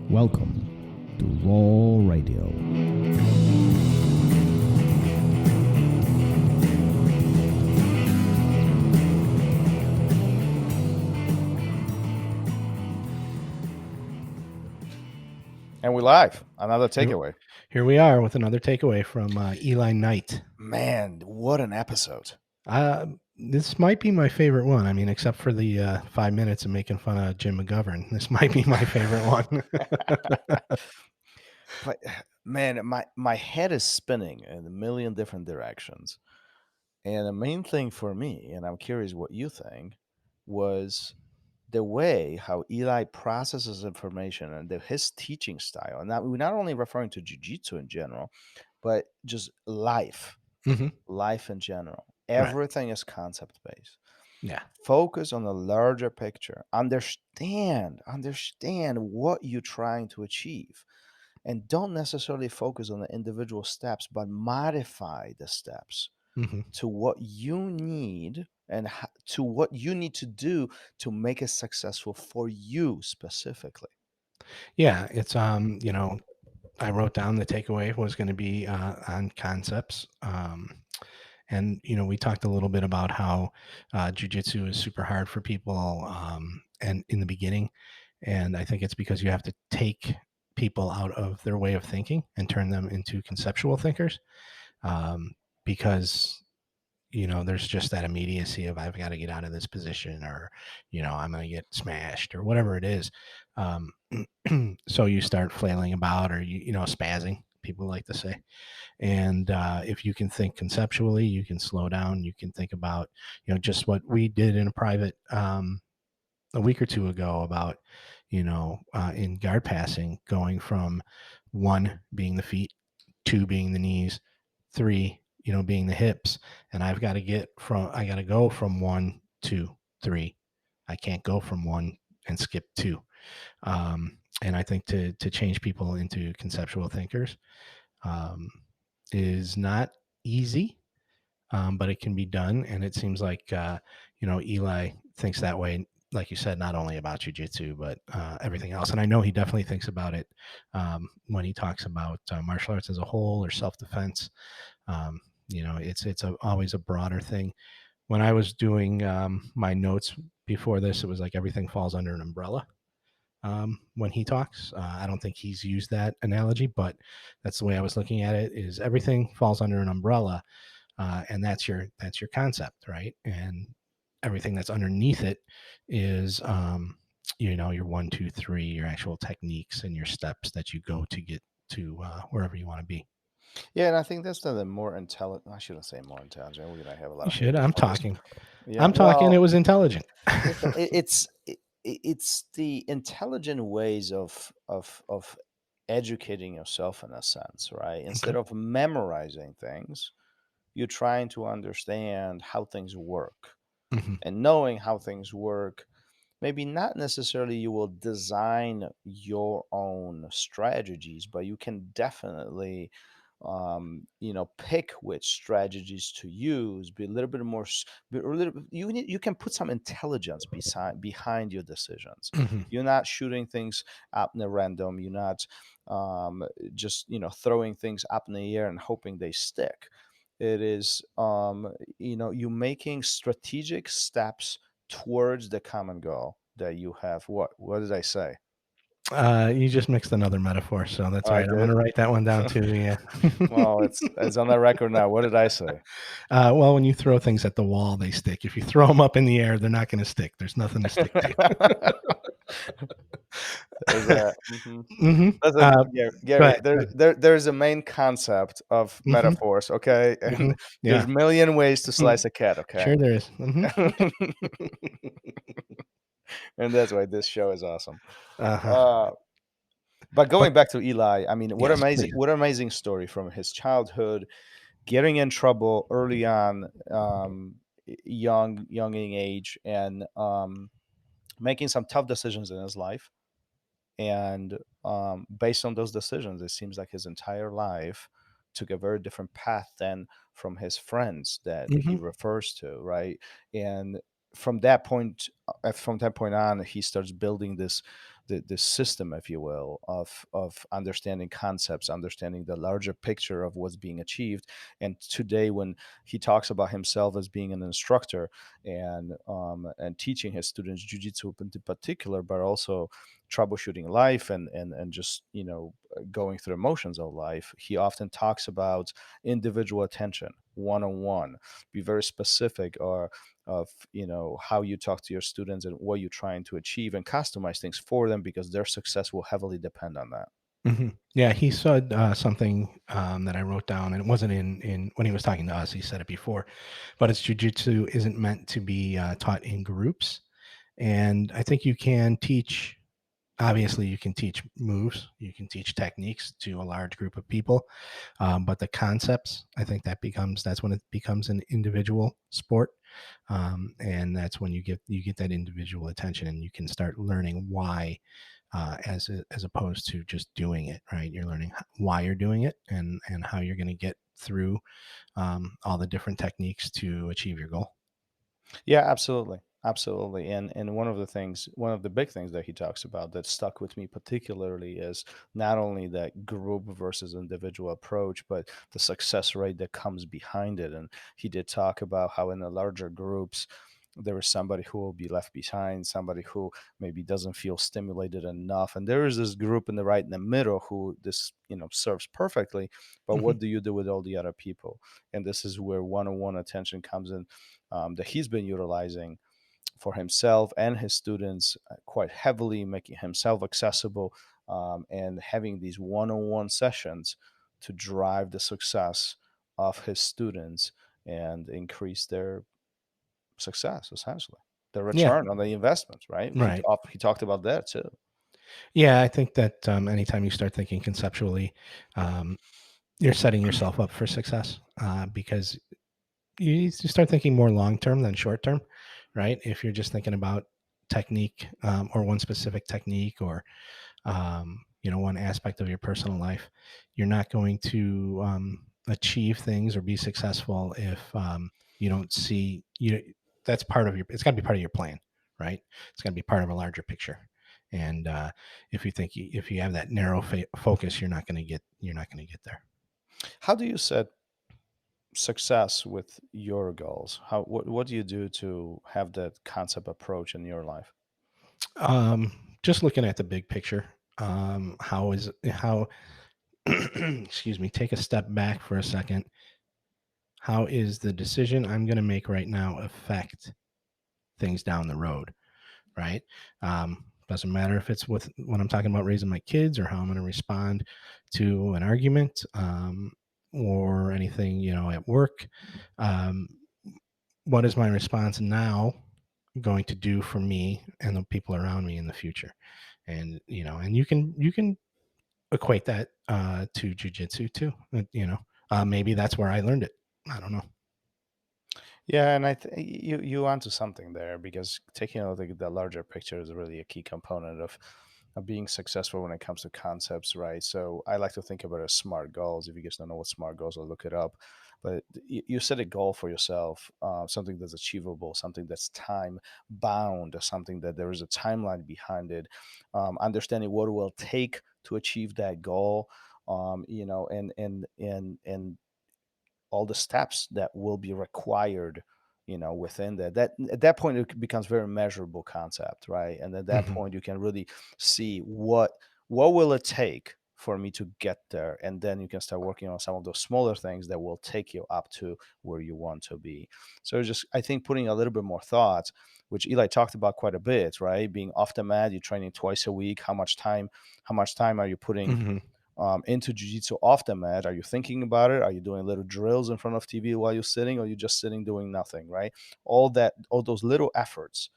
Welcome to Raw Radio. And we're live. Another takeaway. Here we are with another takeaway from Eli Knight. Man, what an episode. This might be my favorite one. I mean, except for the 5 minutes of making fun of Jim McGovern. This might be my favorite one. But man, my head is spinning in a million different directions. And the main thing for me, and I'm curious what you think, was the way how Eli processes information and his teaching style. And we're not only referring to jiu-jitsu in general, but just life, life in general. Everything is concept based. Yeah. Focus on the larger picture. Understand what you're trying to achieve. And don't necessarily focus on the individual steps, but modify the steps to what you need and to what you need to do to make it successful for you specifically. Yeah, it's I wrote down the takeaway was going to be on concepts. And we talked a little bit about how jiu-jitsu is super hard for people and in the beginning. And I think it's because you have to take people out of their way of thinking and turn them into conceptual thinkers. Because there's just that immediacy of I've got to get out of this position, or I'm going to get smashed, or whatever it is. So you start flailing about, or spazzing, people like to say. And if you can think conceptually, you can slow down. You can think about just what we did in a private a week or two ago about in guard passing, going from 1 being the feet, 2 being the knees, 3 being the hips, and I got to go from 1 to 3. I can't go from 1 and skip 2. And I think to change people into conceptual thinkers is not easy, but it can be done. And it seems like Eli thinks that way, like you said, not only about jiu-jitsu, but everything else. And I know he definitely thinks about it when he talks about martial arts as a whole, or self-defense. It's always a broader thing. When I was doing my notes before this, it was like everything falls under an umbrella. When he talks, I don't think he's used that analogy, but that's the way I was looking at it. Is everything falls under an umbrella, and that's your concept, right? And everything that's underneath it is your 1, 2, 3, your actual techniques and your steps that you go to get to wherever you want to be. Yeah, and I think that's the more intelligent. I shouldn't say more intelligent. We're gonna have a lot You of should. haters I'm for this. talking. Yeah, I'm talking. It was intelligent. listen, it's the intelligent ways of educating yourself in a sense, right? Instead Okay. of memorizing things, you're trying to understand how things work. And knowing how things work, maybe not necessarily you will design your own strategies, but you can definitely pick which strategies to use, be a little bit more be a little you can put some intelligence behind your decisions. You're not shooting things up in the random. You're not just throwing things up in the air and hoping they stick. It is you making strategic steps towards the common goal that you have. What did I say? You just mixed another metaphor, so that's Oh, all I right. I'm going did. to write that one down too. Yeah. Well, it's on the record now. What did I say? Well, when you throw things at the wall, they stick. If you throw them up in the air, they're not going to stick. There's nothing to stick to. There's a, mhm. Mm-hmm. Yeah, Go Gary. ahead. Go ahead. There's a main concept of Mm-hmm. metaphors, okay, Mm-hmm. and there's Yeah. a million ways to slice a cat, okay, Sure, there is. Mm-hmm. and that's why this show is awesome. Uh-huh. Uh, but But going back to Eli, I mean, yes, please. what amazing story from his childhood, getting in trouble early on, young age, and making some tough decisions in his life. And based on those decisions, it seems like his entire life took a very different path than from his friends that he Mm-hmm. refers to, right? And from that point on, he starts building the system, if you will, of understanding concepts, understanding the larger picture of what's being achieved. And today, when he talks about himself as being an instructor and teaching his students jujitsu in particular, but also troubleshooting life and just going through emotions of life, he often talks about individual attention, one-on-one, be very specific, or of how you talk to your students and what you're trying to achieve, and customize things for them, because their success will heavily depend on that. Yeah, he said something that I wrote down, and it wasn't in when he was talking to us. He said it before, but it's jujitsu isn't meant to be taught in groups, and I think you can teach. Obviously, you can teach moves, you can teach techniques to a large group of people, but the concepts, I think that's when it becomes an individual sport, and that's when you get that individual attention, and you can start learning why, as opposed to just doing it. Right, you're learning why you're doing it, and how you're going to get through all the different techniques to achieve your goal. Yeah, absolutely. Absolutely. And one of the big things that he talks about that stuck with me particularly is not only that group versus individual approach, but the success rate that comes behind it. And he did talk about how in the larger groups, there is somebody who will be left behind, somebody who maybe doesn't feel stimulated enough. And there is this group in the right in the middle who this, serves perfectly. But Hmm. what do you do with all the other people? And this is where one-on-one attention comes in, that he's been utilizing for himself and his students quite heavily, making himself accessible, and having these one-on-one sessions to drive the success of his students and increase their success, essentially the Yeah, return on the investments. Right? right. He talked about that too. Yeah, I think that anytime you start thinking conceptually, um, you're setting yourself up for success, because you start thinking more long term than short term, right? If you're just thinking about technique, or one specific technique, or one aspect of your personal life, you're not going to achieve things or be successful if you don't see you. That's part of your. It's got to be part of your plan, right? It's got to be part of a larger picture. And if you have that narrow focus, you're not going to get there. How do you set success with your goals? What do you do to have that concept approach in your life? Just looking at the big picture, how excuse me, take a step back for a second. How is the decision I'm going to make right now affect things down the road? Right. Doesn't matter if it's with when I'm talking about raising my kids, or how I'm going to respond to an argument, or anything, at work. Um, what is my response now going to do for me and the people around me in the future? And you can equate that to jujitsu too. Maybe that's where I learned it. I don't know. Yeah, and you onto something there, because taking a look at the larger picture is really a key component of being successful when it comes to concepts, right? So I like to think about it as SMART goals. If you guys don't know what SMART goals are, look it up. But you set a goal for yourself, something that's achievable, something that's time bound, something that there is a timeline behind it, understanding what it will take to achieve that goal, and all the steps that will be required, within that at that point it becomes very measurable concept, right? And at that Hmm. point you can really see what will it take for me to get there, and then you can start working on some of those smaller things that will take you up to where you want to be. So just, I think, putting a little bit more thought, which Eli talked about quite a bit, right? Being off the mat, you're training twice a week. How much time are you putting Hmm. into jiu-jitsu off the mat? Are you thinking about it? Are you doing little drills in front of TV while you're sitting, or are you just sitting doing nothing, right? All those little efforts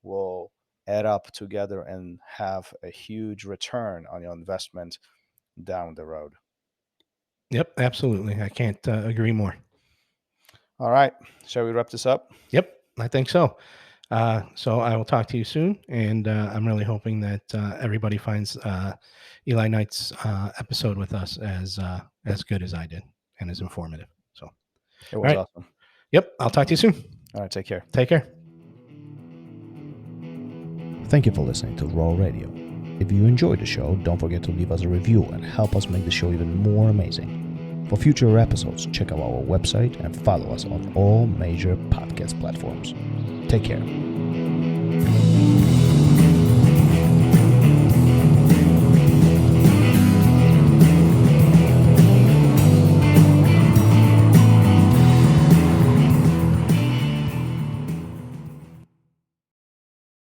will add up together and have a huge return on your investment down the road. Yep, absolutely. I can't agree more. All right, shall we wrap this up? Yep, I think so. So I will talk to you soon, and I'm really hoping that everybody finds Eli Knight's episode with us as good as I did, and as informative. So, all It was right. awesome. Yep, I'll talk to you soon. All right, take care. Take care. Thank you for listening to Raw Radio. If you enjoyed the show, don't forget to leave us a review and help us make the show even more amazing. For future episodes, check out our website and follow us on all major podcast platforms. Take care.